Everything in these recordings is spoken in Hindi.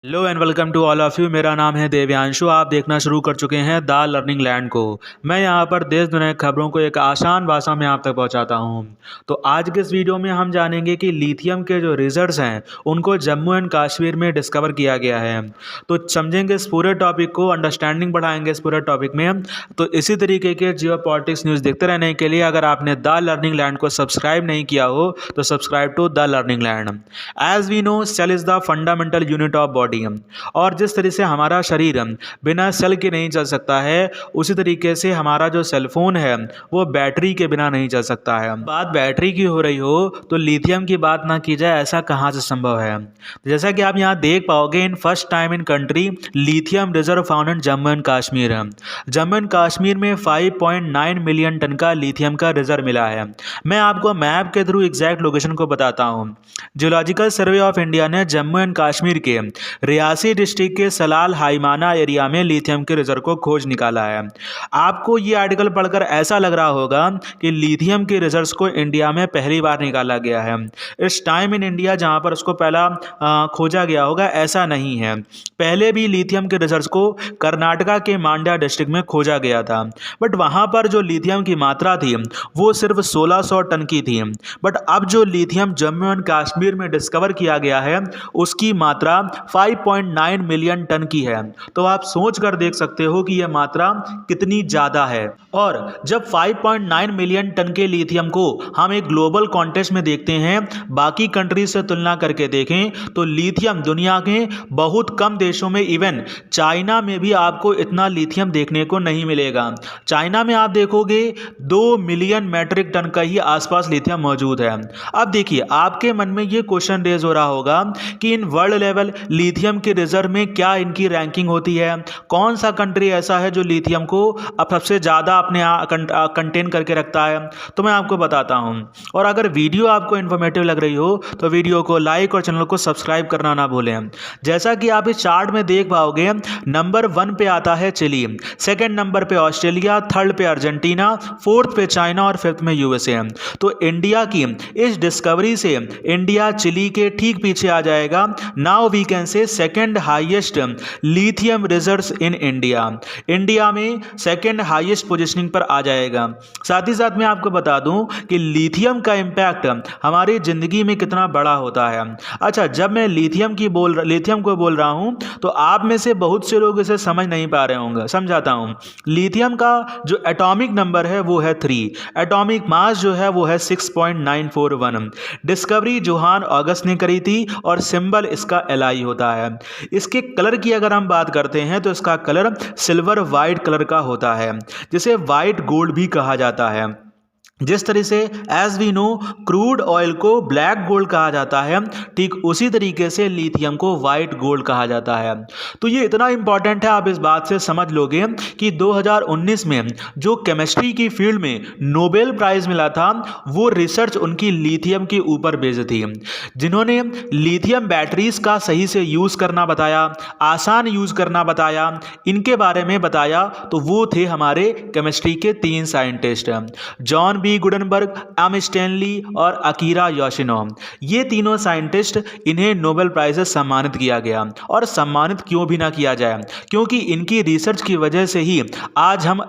Hello and welcome to all of you. मेरा नाम है देव्यांशु। आप देखना शुरू कर चुके हैं द लर्निंग लैंड को। मैं यहाँ पर देश दुनिया की खबरों को एक आसान भाषा में आप तक पहुँचाता हूँ। तो आज के इस वीडियो में हम जानेंगे कि लिथियम के जो रिजर्व्स हैं उनको जम्मू एंड कश्मीर में डिस्कवर किया गया है। तो समझेंगे इस पूरे टॉपिक को, अंडरस्टैंडिंग बढ़ाएंगे इस पूरे टॉपिक में। तो इसी तरीके के जियो पॉलिटिक्स न्यूज़ देखते रहने के लिए अगर आपने द लर्निंग लैंड को सब्सक्राइब नहीं किया हो तो subscribe to the learning land. As we know, cell is the fundamental unit of body. और जिस तरह से हमारा शरीर बिना सेल के नहीं चल सकता है, उसी तरीके से हमारा जो सेल फोन है वो बैटरी के बिना नहीं चल सकता है। बात बैटरी की हो रही हो तो लिथियम की बात ना की जाए, ऐसा कहाँ से संभव है। जैसा कि आप यहाँ देख पाओगे, in first time in country lithium reserve found in Jammu and Kashmir. Jammu and Kashmir में 5.9 मिलियन टन का लिथियम का रिजर्व मिला है। मैं आपको मैप के थ्रू एग्जैक्ट लोकेशन को बताता हूँ। जियोलॉजिकल सर्वे ऑफ इंडिया ने जम्मू एंड कश्मीर के रियासी डिस्ट्रिक्ट के सलाल हाइमाना एरिया में लिथियम के रिजर्व को खोज निकाला है। आपको ये आर्टिकल पढ़कर ऐसा लग रहा होगा कि लिथियम के रिजर्व्स को इंडिया में पहली बार निकाला गया है। इस टाइम इन इंडिया जहाँ पर उसको पहला खोजा गया होगा, ऐसा नहीं है। पहले भी लिथियम के रिजर्व्स को कर्नाटका के मांड्या डिस्ट्रिक्ट में खोजा गया था, बट वहाँ पर जो लिथियम की मात्रा थी वो सिर्फ 1600 टन की थी। बट अब जो लिथियम जम्मू एंड कश्मीर में डिस्कवर किया गया है उसकी मात्रा 5.9 मिलियन टन की है। तो आप सोच कर देख सकते हो कि यह मात्रा कितनी ज़्यादा है। और जब 5.9 मिलियन टन के लिथियम को हम एक ग्लोबल कॉन्टेक्स्ट में देखते हैं, बाकी कंट्रीज से तुलना करके देखें, तो लिथियम दुनिया के बहुत कम देशों में, इवन चाइना में भी आपको इतना लिथियम देखने को नहीं मिलेगा। चाइना में आप देखोगे 2 मिलियन मैट्रिक टन का ही आसपास लिथियम मौजूद है। अब देखिए, आपके मन में ये क्वेश्चन रेज हो रहा होगा कि इन वर्ल्ड लेवल लिथियम के रिजर्व में क्या इनकी रैंकिंग होती है, कौन सा कंट्री ऐसा है जो लिथियम को अब सबसे ज़्यादा अपने कंटेन करके रखता है। तो मैं आपको बताता हूं। और अगर वीडियो आपको इन्फॉर्मेटिव लग रही हो तो वीडियो को लाइक और चैनल को सब्सक्राइब करना ना भूलें। जैसा कि आप इस चार्ट में देख पाओगे, नंबर 1 पे आता है चिली, सेकेंड नंबर पे ऑस्ट्रेलिया, थर्ड पे अर्जेंटीना, फोर्थ पे चाइना और फिफ्थ में यूएसए। तो इंडिया की इस डिस्कवरी से इंडिया चिली के ठीक पीछे आ जाएगा। Now we can say second highest lithium reserves in India. India में सेकेंड हाईएस्ट पोजीशनिंग पर आ जाएगा। साथ ही साथ मैं आपको बता दूं कि लिथियम का इंपैक्ट हमारी जिंदगी में कितना बड़ा होता है। अच्छा, जब मैं लिथियम को बोल रहा हूं तो आप में से बहुत से लोग इसे समझ नहीं पा रहे होंगे। समझाता हूं। लिथियम का जो एटॉमिक नंबर है वो है 3, एटॉमिक मास जो है वो है 6.941। डिस्कवरी जोहान ऑगस्ट ने करी थी और सिंबल इसका Li होता है। इसके कलर की अगर हम बात करते हैं तो इसका कलर सिल्वर वाइट कलर का होता है, जिसे वाइट गोल्ड भी कहा जाता है। जिस तरह से as we know crude oil को ब्लैक गोल्ड कहा जाता है, ठीक उसी तरीके से लिथियम को वाइट गोल्ड कहा जाता है। तो ये इतना इंपॉर्टेंट है, आप इस बात से समझ लोगे कि 2019 में जो केमिस्ट्री की फील्ड में नोबेल प्राइज मिला था वो रिसर्च उनकी लिथियम के ऊपर बेस्ड थी। जिन्होंने लिथियम बैटरीज का सही से यूज़ करना बताया, आसान यूज़ करना बताया, इनके बारे में बताया, तो वो थे हमारे केमिस्ट्री के 3 scientist, John B Goodenough, M Stanley और अकीरा योशिनो। ये तीनों साइंटिस्ट, इन्हें नोबेल प्राइज से सम्मानित किया गया। और सम्मानित क्यों भी ना किया जाए, क्योंकि इनकी रिसर्च की वजह से ही आज हम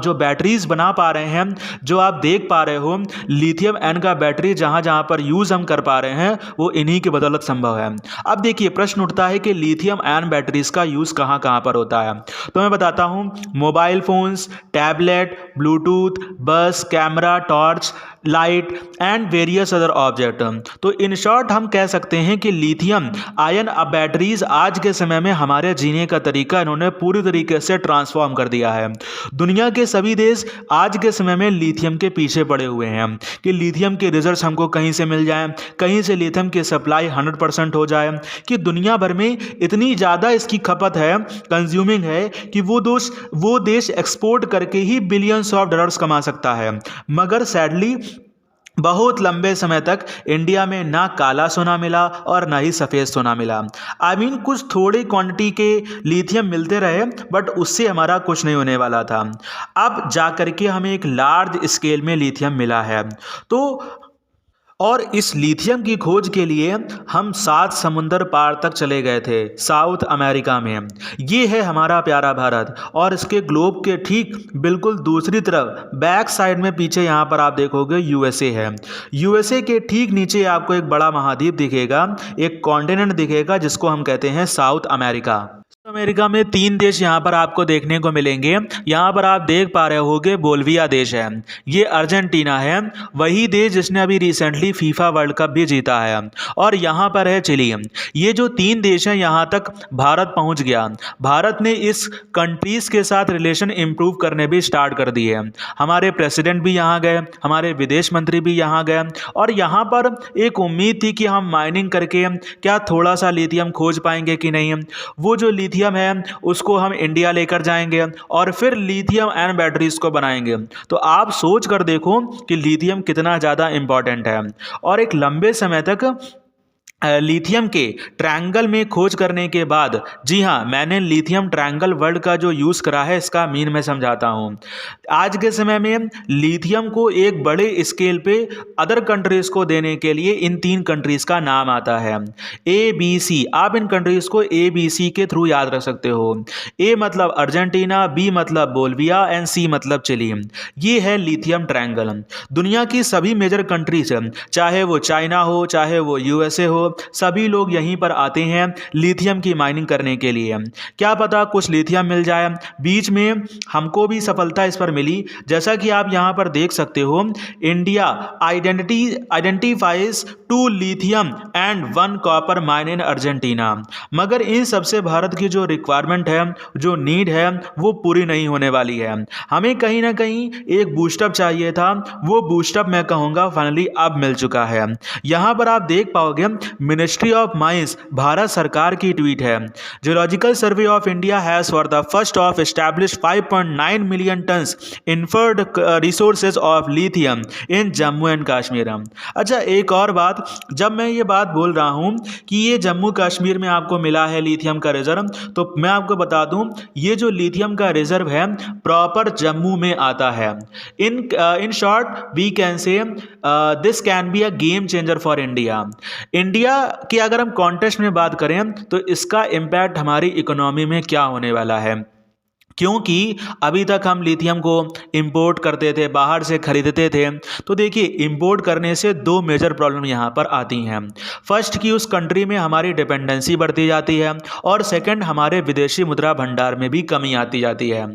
जो बैटरीज बना पा रहे हैं, जो आप देख पा रहे हो लिथियम आयन का बैटरी जहां जहां पर यूज हम कर पा रहे हैं, वो इन्हीं की बदौलत संभव है। अब देखिए, प्रश्न उठता है कि लिथियम आयन बैटरीज का यूज कहां कहां पर होता है। तो मैं बताता हूं, मोबाइल फोन्स, टैबलेट, ब्लूटूथ, बस, camera, torch, light and various other object. तो इन शॉर्ट हम कह सकते हैं कि लिथियम आयन बैटरीज आज के समय में हमारे जीने का तरीका इन्होंने पूरी तरीके से ट्रांसफॉर्म कर दिया है। दुनिया के सभी देश आज के समय में लिथियम के पीछे पड़े हुए हैं कि लिथियम के रिजर्व्स हमको कहीं से मिल जाए, कहीं से लिथियम की सप्लाई 100% हो जाए, कि दुनिया भर में इतनी ज़्यादा इसकी खपत है, कंज्यूमिंग है, कि वो देश एक्सपोर्ट करके ही बिलियंस ऑफ डॉलर्स कमा सकता है। मगर सैडली बहुत लंबे समय तक इंडिया में ना काला सोना मिला और ना ही सफ़ेद सोना मिला। कुछ थोड़ी क्वांटिटी के लिथियम मिलते रहे, बट उससे हमारा कुछ नहीं होने वाला था। अब जा करके हमें एक लार्ज स्केल में लिथियम मिला है। तो और इस लिथियम की खोज के लिए हम 7 समुंदर पार तक चले गए थे साउथ अमेरिका में। ये है हमारा प्यारा भारत और इसके ग्लोब के ठीक बिल्कुल दूसरी तरफ बैक साइड में पीछे यहाँ पर आप देखोगे यूएसए है। यूएसए के ठीक नीचे आपको एक बड़ा महाद्वीप दिखेगा, एक कॉन्टिनेंट दिखेगा जिसको हम कहते हैं साउथ अमेरिका। अमेरिका में 3 देश यहाँ पर आपको देखने को मिलेंगे। यहाँ पर आप देख पा रहे होगे बोल्विया देश है, ये अर्जेंटीना है, वही देश जिसने अभी रिसेंटली फीफा वर्ल्ड कप भी जीता है, और यहाँ पर है चिली। ये जो 3 देश हैं यहाँ तक भारत पहुँच गया। भारत ने इस कंट्रीज़ के साथ रिलेशन इम्प्रूव करने भी स्टार्ट कर दिए। हमारे प्रेसिडेंट भी यहाँ गए, हमारे विदेश मंत्री भी यहाँ गए, और यहाँ पर एक उम्मीद थी कि हम माइनिंग करके क्या थोड़ा सा लिथियम खोज पाएंगे कि नहीं। वो जो लिथियम है उसको हम इंडिया लेकर जाएंगे और फिर लिथियम आयन बैटरीज को बनाएंगे। तो आप सोच कर देखो कि लिथियम कितना ज़्यादा इंपॉर्टेंट है। और एक लंबे समय तक लिथियम के ट्रायंगल में खोज करने के बाद, जी हाँ, मैंने लिथियम ट्रायंगल वर्ड का जो यूज़ करा है इसका मीन मैं समझाता हूँ। आज के समय में लिथियम को एक बड़े स्केल पे अदर कंट्रीज़ को देने के लिए इन 3 कंट्रीज़ का नाम आता है ABC। आप इन कंट्रीज़ को ABC के थ्रू याद रख सकते हो। A मतलब अर्जेंटीना, B मतलब बोल्विया एंड C मतलब चिली। ये है लिथियम ट्रायंगल। दुनिया की सभी मेजर कंट्रीज, चाहे वो चाइना हो, चाहे वो USA हो, सभी लोग यहीं पर आते हैं लिथियम की माइनिंग करने के लिए। क्या पता कुछ लिथियम मिल जाए। बीच में हमको भी सफलता इस पर मिली। जैसा कि आप यहां पर देख सकते हो, India identifies 2 lithium and 1 copper mine in Argentina. मगर इन सबसे भारत की जो रिक्वायरमेंट है, जो नीड है, वो पूरी नहीं होने वाली है। हमें कहीं ना कहीं एक बूस्टअप चाहिए था। वो बूस्टअप मैं कहूँगा फाइनली अब मिल चुका है। यहाँ पर आप देख पाओगे मिनिस्ट्री ऑफ माइंस भारत सरकार की ट्वीट है। Geological survey of India has for the first of establish 5.9 million turns inferred resources of lithium in Jammu and Kashmir. अच्छा, एक और बात, जब मैं ये बात बोल रहा हूँ कि ये जम्मू कश्मीर में आपको मिला है लिथियम का रिजर्व, तो मैं आपको बता दूं ये जो लिथियम का रिजर्व है प्रॉपर जम्मू में आता है। In short we can say this can be a game changer for India. India की अगर हम कॉन्टेक्स्ट में बात करें तो इसका इम्पैक्ट हमारी इकोनॉमी में क्या होने वाला है, क्योंकि अभी तक हम लिथियम को इंपोर्ट करते थे, बाहर से खरीदते थे। तो देखिए, इंपोर्ट करने से 2 मेजर प्रॉब्लम यहाँ पर आती हैं। फर्स्ट कि उस कंट्री में हमारी डिपेंडेंसी बढ़ती जाती है, और सेकंड हमारे विदेशी मुद्रा भंडार में भी कमी आती जाती है।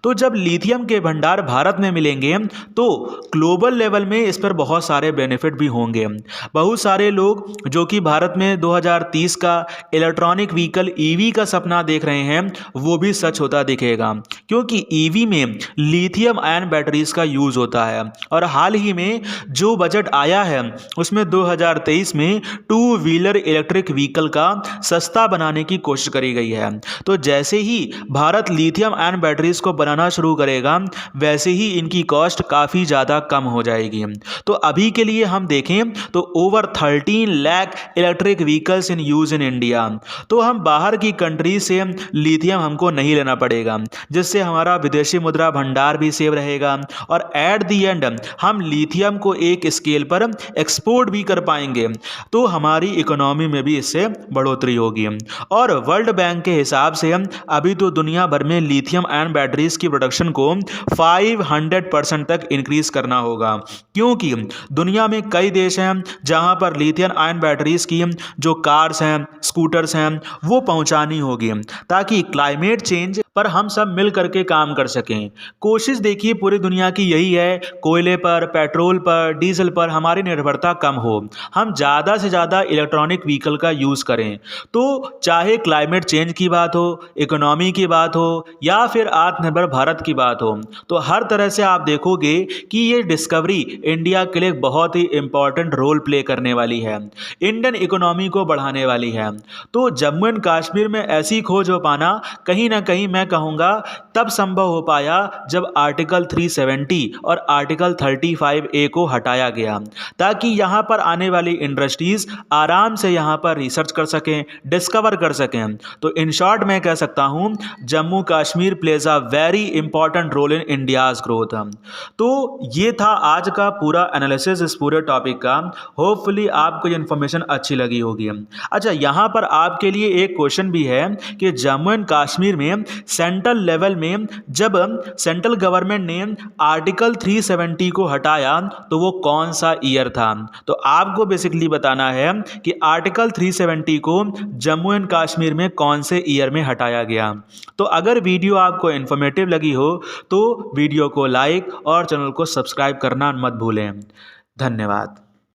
तो जब लिथियम के भंडार भारत में मिलेंगे तो ग्लोबल लेवल में इस पर बहुत सारे बेनिफिट भी होंगे। बहुत सारे लोग जो कि भारत में 2030 का इलेक्ट्रॉनिक व्हीकल EV का सपना देख रहे हैं, वो भी सच होता दिखेगा, क्योंकि EV में लिथियम आयन बैटरीज का यूज होता है। और हाल ही में जो बजट आया है उसमें 2023 में 2 व्हीलर इलेक्ट्रिक व्हीकल का सस्ता बनाने की कोशिश करी गई है। तो जैसे ही भारत लिथियम आयन बैटरीज को बनाना शुरू करेगा, वैसे ही इनकी कॉस्ट काफ़ी ज़्यादा कम हो जाएगी। तो अभी के लिए हम देखें तो over 13 lakh electric vehicles in use in India. तो हम बाहर की कंट्री से लिथियम हमको नहीं लेना पड़ेगा, जिससे हमारा विदेशी मुद्रा भंडार भी सेव रहेगा, और एट दी एंड हम लिथियम को एक स्केल पर एक्सपोर्ट भी कर पाएंगे। तो हमारी इकोनॉमी में भी इससे बढ़ोतरी होगी। और वर्ल्ड बैंक के हिसाब से अभी तो दुनिया भर में लिथियम आयन बैटरीज की प्रोडक्शन को 500% तक इंक्रीज करना होगा, क्योंकि दुनिया में कई देश हैं जहां पर लिथियम आयन बैटरीज की जो कार्स हैं, स्कूटर्स हैं, वो पहुंचानी होगी, ताकि क्लाइमेट चेंज पर हम सब मिल करके काम कर सकें। कोशिश देखिए पूरी दुनिया की यही है, कोयले पर, पेट्रोल पर, डीजल पर हमारी निर्भरता कम हो, हम ज़्यादा से ज़्यादा इलेक्ट्रॉनिक व्हीकल का यूज़ करें। तो चाहे क्लाइमेट चेंज की बात हो, इकोनॉमी की बात हो, या फिर आत्मनिर्भर भारत की बात हो, तो हर तरह से आप देखोगे कि ये डिस्कवरी इंडिया के लिए बहुत ही इंपॉर्टेंट रोल प्ले करने वाली है, इंडियन इकोनॉमी को बढ़ाने वाली है। तो जम्मू एंड कश्मीर में ऐसी खोज हो पाना कहीं ना कहीं मैं कहूँगा तब संभव हो पाया जब आर्टिकल 370 और आर्टिकल 35A को हटाया गया, ताकि यहाँ पर आने वाली इंडस्ट्रीज आराम से यहाँ पर रिसर्च कर सकें, डिस्कवर कर सकें। तो इन शॉर्ट मैं कह सकता हूँ Jammu Kashmir plays a very important role in India's growth. तो ये था आज का पूरा एनालिसिस इस पूरे टॉपिक का। होपफुली आपको ये इन्फॉर्मेशन अच्छी लगी होगी। अच्छा, यहाँ पर आपके लिए एक क्वेश्चन भी है कि जम्मू एंड कश्मीर में सेंट्रल लेवल में जब सेंट्रल गवर्नमेंट ने आर्टिकल 370 को हटाया तो वो कौन सा ईयर था। तो आपको बेसिकली बताना है कि आर्टिकल 370 को जम्मू एंड कश्मीर में कौन से ईयर में हटाया गया। तो अगर वीडियो आपको इन्फॉर्मेटिव लगी हो तो वीडियो को लाइक और चैनल को सब्सक्राइब करना मत भूलें। धन्यवाद।